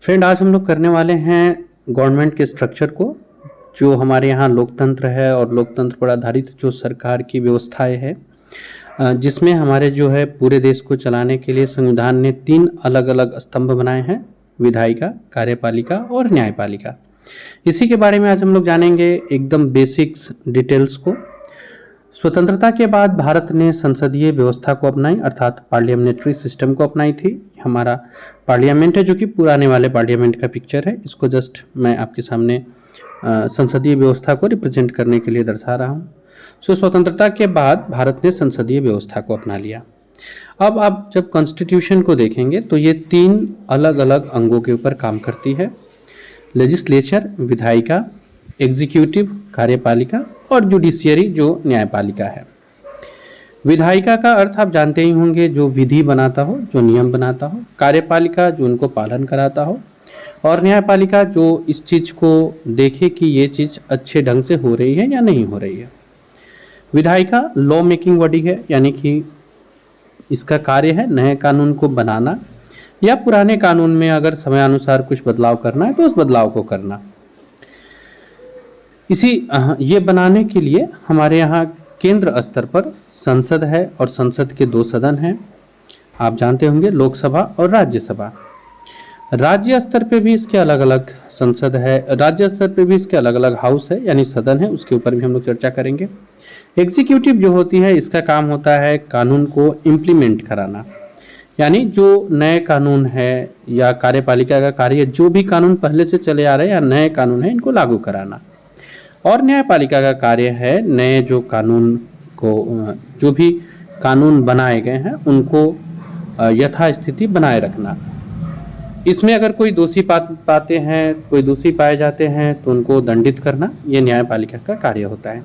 Friend, आज हम लोग करने वाले हैं गवर्नमेंट के स्ट्रक्चर को, जो हमारे यहाँ लोकतंत्र है और लोकतंत्र पर आधारित जो सरकार की व्यवस्थाएं है, जिसमें हमारे जो है पूरे देश को चलाने के लिए संविधान ने 3 अलग अलग स्तंभ बनाए हैं: विधायिका, कार्यपालिका और न्यायपालिका। इसी के बारे में आज हम लोग जानेंगे एकदम बेसिक्स डिटेल्स को। स्वतंत्रता के बाद भारत ने संसदीय व्यवस्था को अपनाई, अर्थात पार्लियामेंट्री सिस्टम को अपनाई थी। हमारा पार्लियामेंट है, जो कि पुराने वाले पार्लियामेंट का पिक्चर है। इसको जस्ट मैं आपके सामने संसदीय व्यवस्था को रिप्रेजेंट करने के लिए दर्शा रहा हूँ। स्वतंत्रता के बाद भारत ने संसदीय व्यवस्था को अपना लिया। अब आप जब कॉन्स्टिट्यूशन को देखेंगे तो ये 3 अलग अलग अंगों के ऊपर काम करती है: लेजिस्लेचर विधायिका, एग्जीक्यूटिव कार्यपालिका और जुडिशियरी जो न्यायपालिका है। विधायिका का अर्थ आप जानते ही होंगे, जो विधि बनाता हो, जो नियम बनाता हो। कार्यपालिका जो उनको पालन कराता हो, और न्यायपालिका जो इस चीज़ को देखे कि ये चीज़ अच्छे ढंग से हो रही है या नहीं हो रही है। विधायिका लॉ मेकिंग बॉडी है, यानी कि इसका कार्य है नए कानून को बनाना, या पुराने कानून में अगर समयानुसार कुछ बदलाव करना है तो उस बदलाव को करना। ये बनाने के लिए हमारे यहाँ केंद्र स्तर पर संसद है, और संसद के 2 सदन हैं, आप जानते होंगे, लोकसभा और राज्यसभा। राज्य स्तर पे भी इसके अलग अलग संसद है, राज्य स्तर पे भी इसके अलग अलग हाउस है, यानी सदन है, उसके ऊपर भी हम लोग चर्चा करेंगे। एग्जीक्यूटिव जो होती है, इसका काम होता है कानून को इम्प्लीमेंट कराना, यानी जो नए कानून है, या कार्यपालिका का कार्य जो भी कानून पहले से चले आ रहे हैं या नए कानून है, इनको लागू कराना। और न्यायपालिका का कार्य है नए जो कानून को, जो भी कानून बनाए गए हैं उनको यथास्थिति बनाए रखना। इसमें अगर कोई दोषी पाते हैं, कोई दोषी पाए जाते हैं तो उनको दंडित करना, ये न्यायपालिका का कार्य होता है।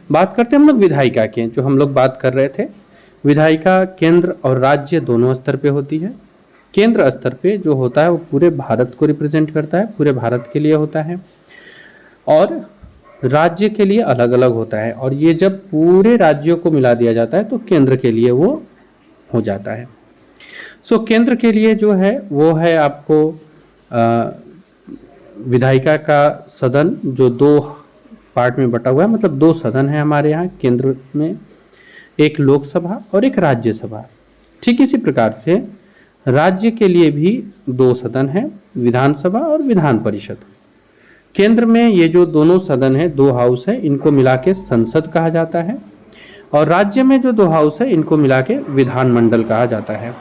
बात करते हैं हम लोग विधायिका के, जो हम लोग बात कर रहे थे। विधायिका केंद्र और राज्य दोनों स्तर पे होती है। केंद्र स्तर पे जो होता है वो पूरे भारत को रिप्रेजेंट करता है, पूरे भारत के लिए होता है, और राज्य के लिए अलग अलग होता है। और ये जब पूरे राज्यों को मिला दिया जाता है तो केंद्र के लिए वो हो जाता है। केंद्र के लिए जो है वो है आपको विधायिका का सदन, जो 2 पार्ट में बटा हुआ है, मतलब 2 सदन है हमारे यहाँ केंद्र में, एक लोकसभा और एक राज्यसभा। ठीक इसी प्रकार से राज्य के लिए भी 2 सदन है, विधानसभा और विधान परिषद। केंद्र में ये जो दोनों सदन है, 2 हाउस है, इनको मिला के संसद कहा जाता है, और राज्य में जो 2 हाउस है इनको मिला के विधानमंडल कहा जाता है।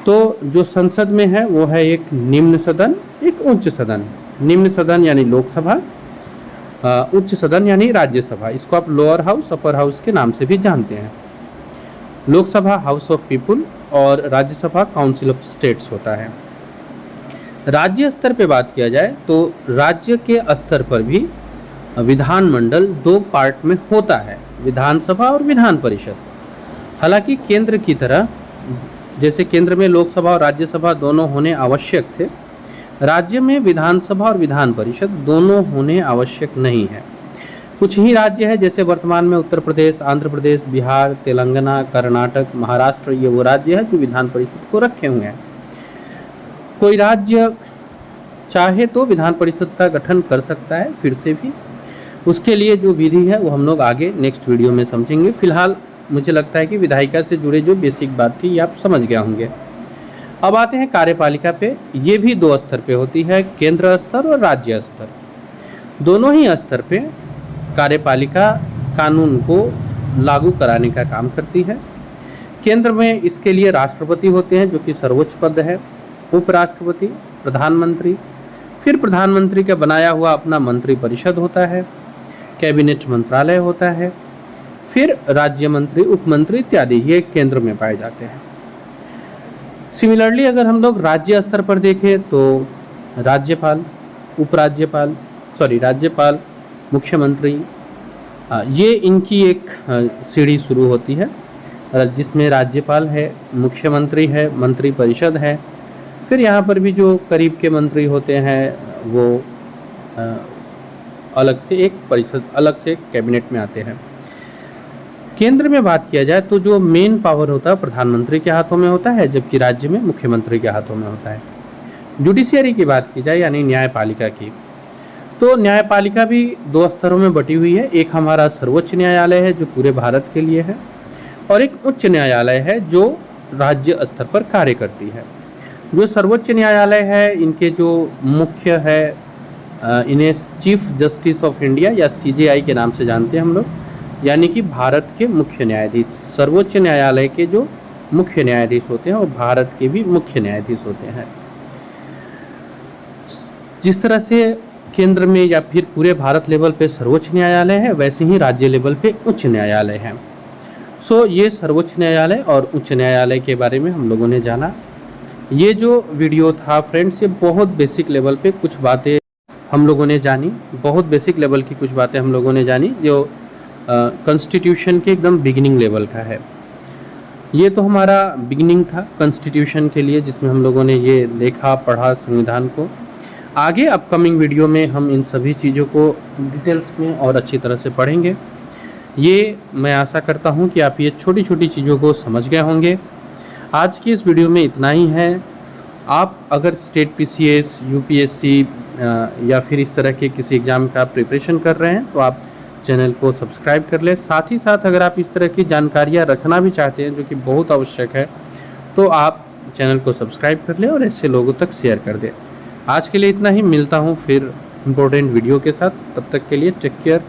तो जो संसद में है वो है एक निम्न सदन, एक उच्च सदन। निम्न सदन यानी लोकसभा, उच्च सदन यानी राज्यसभा। इसको आप लोअर हाउस, अपर हाउस के नाम से भी जानते हैं। लोकसभा हाउस ऑफ पीपुल और राज्यसभा काउंसिल ऑफ स्टेट्स होता है। राज्य स्तर पे बात किया जाए तो राज्य के स्तर पर भी विधानमंडल 2 पार्ट में होता है, विधानसभा और विधान परिषद। हालांकि केंद्र की तरह, जैसे केंद्र में लोकसभा और राज्यसभा दोनों होने आवश्यक थे, राज्य में विधानसभा और विधान परिषद दोनों होने आवश्यक नहीं है। कुछ ही राज्य है, जैसे वर्तमान में उत्तर प्रदेश, आंध्र प्रदेश, बिहार, तेलंगाना, कर्नाटक, महाराष्ट्र, ये वो राज्य है जो विधान परिषद को रखे हुए हैं। कोई राज्य चाहे तो विधान परिषद का गठन कर सकता है फिर से भी, उसके लिए जो विधि है वो हम लोग आगे नेक्स्ट वीडियो में समझेंगे। फिलहाल मुझे लगता है कि विधायिका से जुड़े जो बेसिक बात थी ये आप समझ गए होंगे। अब आते हैं कार्यपालिका पे। ये भी 2 स्तर पे होती है, केंद्र स्तर और राज्य स्तर। दोनों ही स्तर पे कार्यपालिका कानून को लागू कराने का काम करती है। केंद्र में इसके लिए राष्ट्रपति होते हैं, जो कि सर्वोच्च पद है, उपराष्ट्रपति, प्रधानमंत्री, फिर प्रधानमंत्री का बनाया हुआ अपना मंत्री परिषद होता है, कैबिनेट मंत्रालय होता है, फिर राज्य मंत्री, उपमंत्री इत्यादि ये केंद्र में पाए जाते हैं। सिमिलरली अगर हम लोग राज्य स्तर पर देखें तो राज्यपाल, राज्यपाल, मुख्यमंत्री, ये इनकी एक सीढ़ी शुरू होती है, जिसमें राज्यपाल है, मुख्यमंत्री है, मंत्री परिषद है, फिर यहाँ पर भी जो करीब के मंत्री होते हैं वो अलग से एक परिषद, अलग से कैबिनेट में आते हैं। केंद्र में बात किया जाए तो जो मेन पावर होता है प्रधानमंत्री के हाथों में होता है, जबकि राज्य में मुख्यमंत्री के हाथों में होता है। जुडिशियरी की बात की जाए यानी न्यायपालिका की, तो न्यायपालिका भी दो स्तरों में बटी हुई है। एक हमारा सर्वोच्च न्यायालय है जो पूरे भारत के लिए है, और एक उच्च न्यायालय है जो राज्य स्तर पर कार्य करती है। जो सर्वोच्च न्यायालय है, इनके जो मुख्य है, इन्हें चीफ जस्टिस ऑफ इंडिया या सीजेआई के नाम से जानते हैं हम लोग, यानी कि भारत के मुख्य न्यायाधीश। सर्वोच्च न्यायालय के जो मुख्य न्यायाधीश होते हैं वो भारत के भी मुख्य न्यायाधीश होते हैं। जिस तरह से केंद्र में या फिर पूरे भारत लेवल पे सर्वोच्च न्यायालय है, वैसे ही राज्य लेवल पे उच्च न्यायालय है। सो ये सर्वोच्च न्यायालय और उच्च न्यायालय के बारे में हम लोगों ने जाना। ये जो वीडियो था फ्रेंड्स, ये बहुत बेसिक लेवल पे कुछ बातें हम लोगों ने जानी, बहुत बेसिक लेवल की कुछ बातें हम लोगों ने जानी जो कॉन्स्टिट्यूशन के एकदम बिगिनिंग लेवल का है। ये तो हमारा बिगिनिंग था कॉन्स्टिट्यूशन के लिए, जिसमें हम लोगों ने ये देखा, पढ़ा संविधान को। आगे अपकमिंग वीडियो में हम इन सभी चीज़ों को डिटेल्स में और अच्छी तरह से पढ़ेंगे। ये मैं आशा करता हूँ कि आप ये छोटी छोटी चीज़ों को समझ गए होंगे। आज की इस वीडियो में इतना ही है। आप अगर स्टेट पीसीएस, यूपीएससी या फिर इस तरह के किसी एग्ज़ाम का प्रिपरेशन कर रहे हैं तो आप चैनल को सब्सक्राइब कर लें। साथ ही साथ अगर आप इस तरह की जानकारियाँ रखना भी चाहते हैं, जो कि बहुत आवश्यक है, तो आप चैनल को सब्सक्राइब कर लें और ऐसे लोगों तक शेयर कर दें। आज के लिए इतना ही, मिलता हूँ फिर इम्पोर्टेंट वीडियो के साथ। तब तक के लिए टेक केयर।